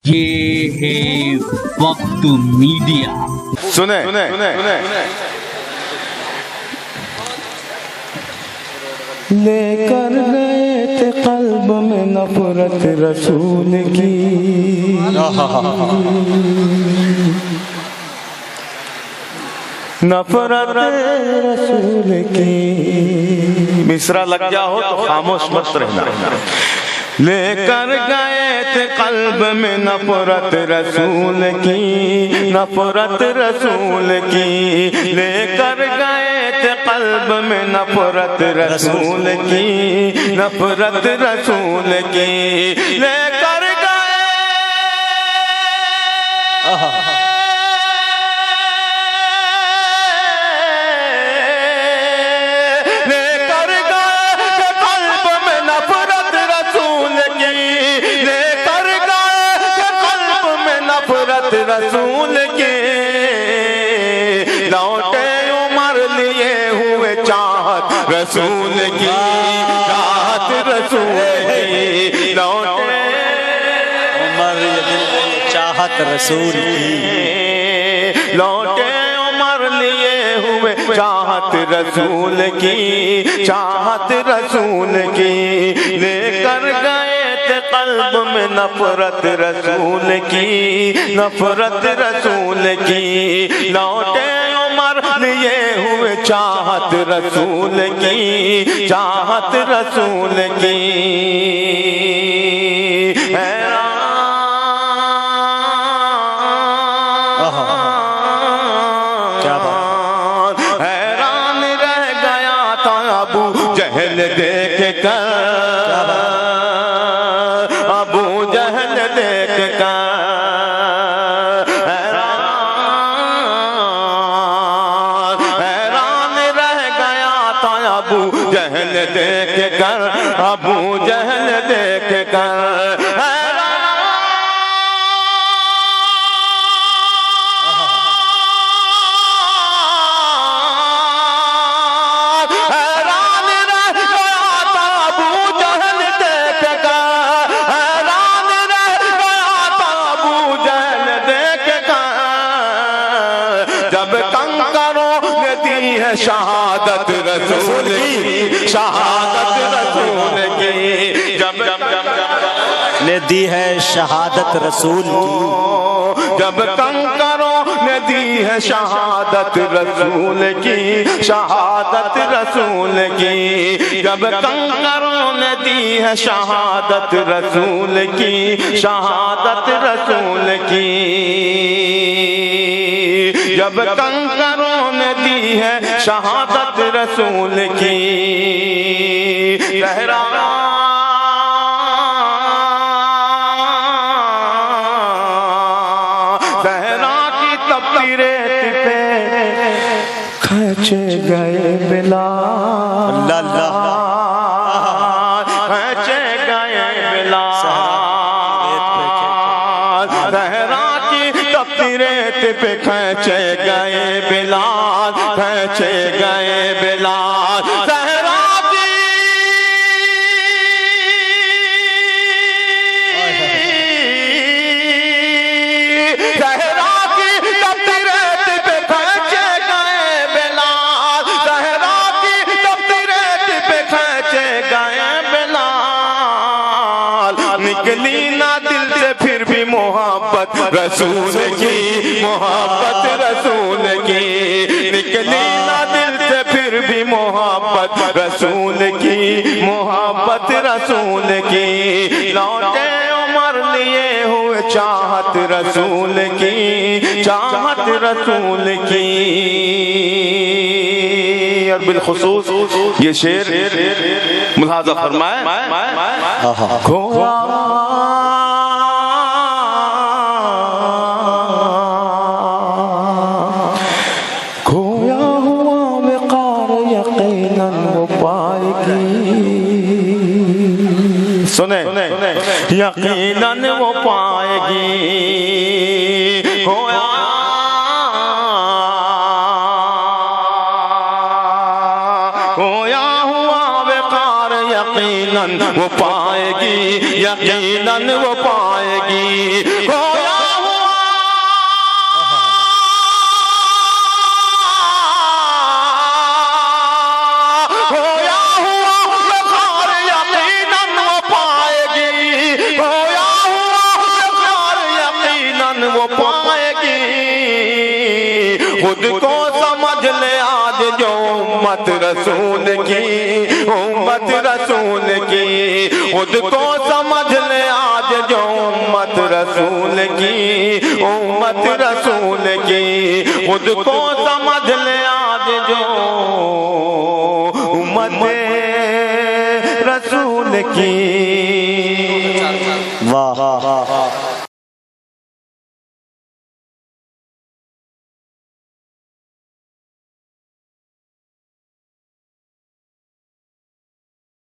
یہ ہے وقت میڈیا۔ سنیں لے کر گئے تھے قلب میں نفرت رسول کی، نفرت رسول کی۔ مصرع لگ جا ہو تو خاموش مت رہنا۔ لے کر گئے تھے قلب میں نفرت رسول کی، نفرت رسول کی۔ لے کر گئے تھے قلب میں نفرت رسول کی، نفرت رسول کی۔ لے کر رسول کے لوٹے عمر لیے ہوئے چاہت رسول کی، چاہت رسول کی۔ لوٹے عمر لیے چاہت رسول کی، لوٹے عمر لیے ہوئے چاہت رسول کی، چاہت رسول کی۔ لے کر گئے قلب میں نفرت رسول کی، نفرت رسول کی۔ لوٹے عمر لیے ہوئے چاہت رسول کی، چاہت رسول کی۔ حیران رہ گیا تھا ابو جہل دیکھ کر، جہل دیکھ کر، ابو جہل دیکھ کر۔ حیران رہ گیا تھا ابو جہل دیکھ کر، حیران رہ گیا تھا ابو جہل دیکھ کر۔ جب کنکروں نے دی ہے شہادت رسول کی، شہادت رسول کی۔ جب نے دی ہے شہادت رسول کی، جب کنکروں نے دی ہے شہادت رسول کی، شہادت رسول کی۔ جب کنکروں نے دی ہے شہادت رسول کی، شہادت رسول کی۔ جب کنکروں نے دی ہے شہادت رسول کی، صحرا کی تپتی ریت پہ کھینچے گئے بلال، اللہ کھینچے گئے بلال۔ صحرا کی تپتی ریت پہ کھینچے گئے بلال، کھینچے گئے بلال۔ صحرا کی تپتی ریت پہ کھینچے گئے بلال، صحرا کی تپتی ریت پہ کھینچے گئے بلال۔ نکلی نہ دل سے پھر بھی محبت رسول کی، محبت رسول کی۔ نکلی نہ دل سے پھر بھی محبت رسول کی، محبت رسول کی۔ لوٹے عمر لیے ہوئے چاہت رسول کی، چاہت رسول کی۔ اور بالخصوص یہ شعر ملاحظہ فرمائے، کھویا سنیں یقیناً وہ پائے گی، کھویا ہوا وقار یقیناً وہ پائے گی، یقیناً وہ پائے گی۔ کھویا خود کو سمجھ لے آج جو امت رسول کی، امت رسول کی، خود کو سمجھ لے آج جو امت رسول کی، امت رسول کی، خود کو سمجھ لے آج جو امت رسول کی۔ واہ